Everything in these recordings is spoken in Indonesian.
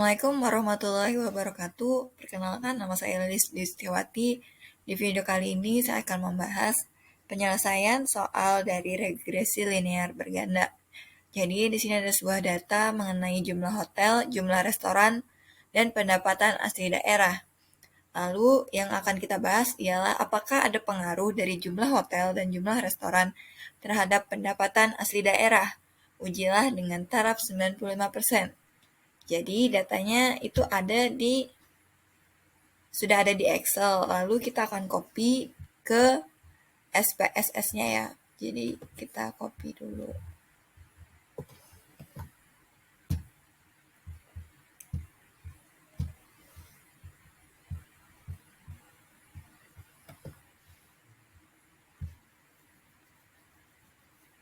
Assalamualaikum warahmatullahi wabarakatuh. Perkenalkan, nama saya Lilis Listiawati. Di video kali ini saya akan membahas penyelesaian soal dari regresi linear berganda. Jadi di sini ada sebuah data mengenai jumlah hotel, jumlah restoran, dan pendapatan asli daerah. Lalu yang akan kita bahas ialah apakah ada pengaruh dari jumlah hotel dan jumlah restoran terhadap pendapatan asli daerah. Ujilah dengan taraf 95%. Jadi datanya itu sudah ada di Excel. Lalu kita akan copy ke SPSS-nya ya. Jadi kita copy dulu.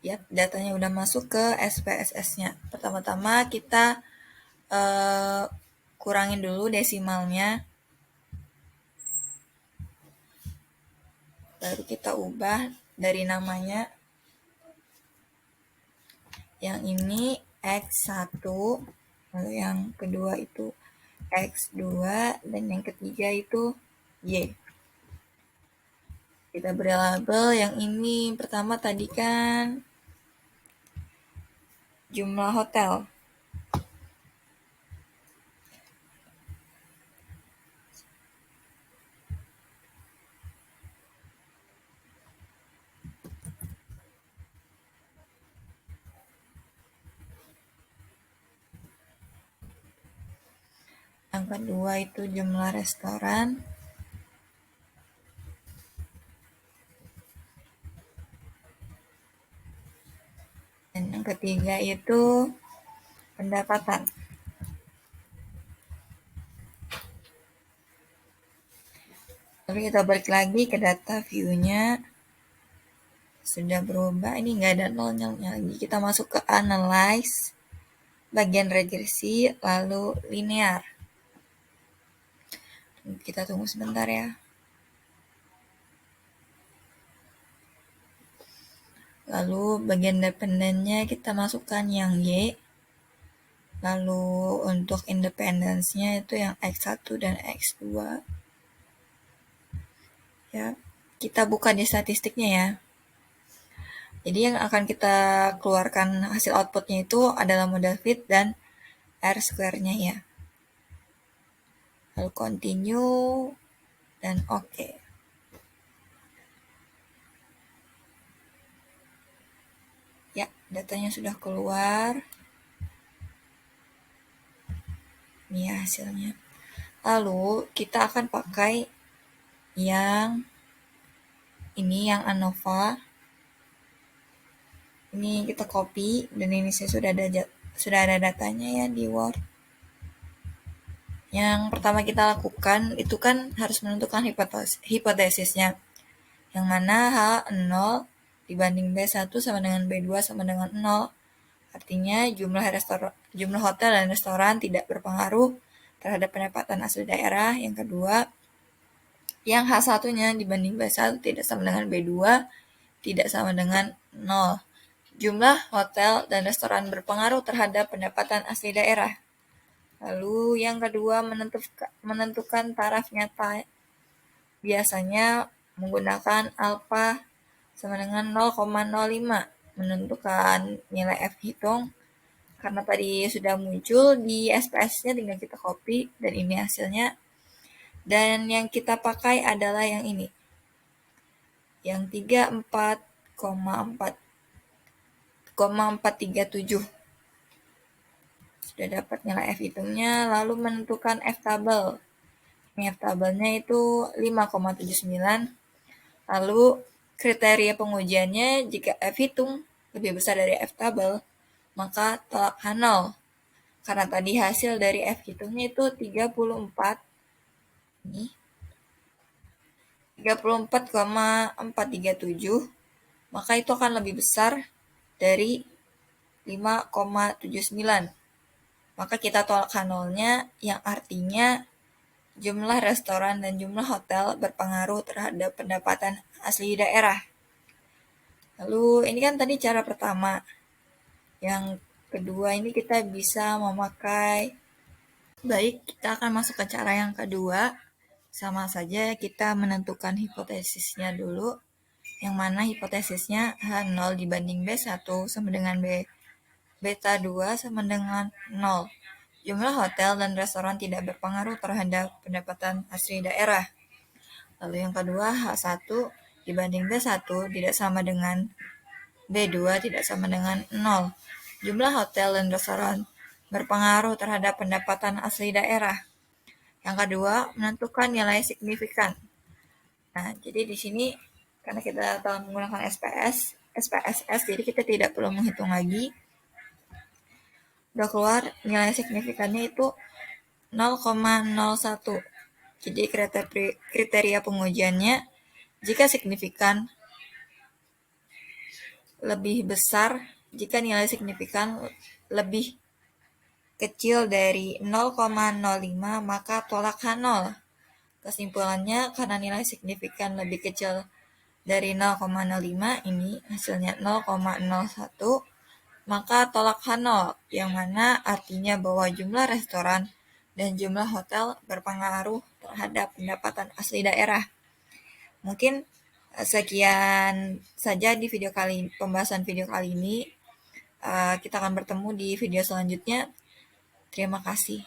Ya, datanya udah masuk ke SPSS-nya. Pertama-tama kita kurangin dulu desimalnya. Baru kita ubah dari namanya. Yang ini X1, lalu yang kedua itu X2, dan yang ketiga itu Y. Kita beri label yang ini. Pertama tadi kan jumlah hotel. Yang kedua itu jumlah restoran. Dan yang ketiga itu pendapatan. Lalu kita balik lagi ke data view-nya. Sudah berubah, ini nggak ada nolnya lagi. Kita masuk ke analyze, bagian regresi, lalu linear. Kita tunggu sebentar ya. Lalu bagian dependennya kita masukkan yang Y. Lalu untuk independence-nya itu yang X1 dan X2. Ya, kita buka di statistiknya ya. Jadi yang akan kita keluarkan hasil outputnya itu adalah model fit dan R square-nya ya. Lalu continue dan OK. Ya, datanya sudah keluar. Ini ya hasilnya. Lalu kita akan pakai yang ini, yang ANOVA. Ini kita copy dan ini saya sudah ada datanya ya di Word. Yang pertama kita lakukan itu kan harus menentukan hipotesisnya. Yang mana H0 dibanding B1 sama dengan B2 sama dengan 0. Artinya jumlah hotel dan restoran tidak berpengaruh terhadap pendapatan asli daerah. Yang kedua, yang H1-nya dibanding B1 tidak sama dengan B2, tidak sama dengan 0. Jumlah hotel dan restoran berpengaruh terhadap pendapatan asli daerah. Lalu yang kedua, menentukan taraf nyata. Biasanya menggunakan alfa sama dengan 0,05. Menentukan nilai F hitung. Karena tadi sudah muncul di SPS-nya, tinggal kita copy dan ini hasilnya. Dan yang kita pakai adalah yang ini. Yang 34,437. Sudah dapat nilai F hitungnya, lalu menentukan F tabel. F tabelnya itu 5,79. Lalu kriteria pengujiannya, jika F hitung lebih besar dari F tabel, maka tolak H0. Karena tadi hasil dari F hitungnya itu 34. Ini 34,437, maka itu akan lebih besar dari 5,79. Maka kita tolak H0-nya, yang artinya jumlah restoran dan jumlah hotel berpengaruh terhadap pendapatan asli daerah. Lalu ini kan tadi cara pertama. Yang kedua ini kita bisa memakai Baik, kita akan masuk ke cara yang kedua. Sama saja kita menentukan hipotesisnya dulu, yang mana hipotesisnya H0 dibanding B1 sama dengan beta 2 sama dengan 0. Jumlah hotel dan restoran tidak berpengaruh terhadap pendapatan asli daerah. Lalu yang kedua, H1 dibanding B1 tidak sama dengan B2 tidak sama dengan 0. Jumlah hotel dan restoran berpengaruh terhadap pendapatan asli daerah. Yang kedua, menentukan nilai signifikan. Nah, jadi di sini karena kita telah menggunakan SPSS, jadi kita tidak perlu menghitung lagi. Udah keluar nilai signifikannya itu 0,01. Jadi kriteria pengujiannya, jika signifikan lebih besar, jika nilai signifikan lebih kecil dari 0,05 maka tolak H0. Kesimpulannya, karena nilai signifikan lebih kecil dari 0,05, ini hasilnya 0,01, maka tolak H0, yang mana artinya bahwa jumlah restoran dan jumlah hotel berpengaruh terhadap pendapatan asli daerah. Mungkin sekian saja di pembahasan video kali ini. Kita akan bertemu di video selanjutnya. Terima kasih.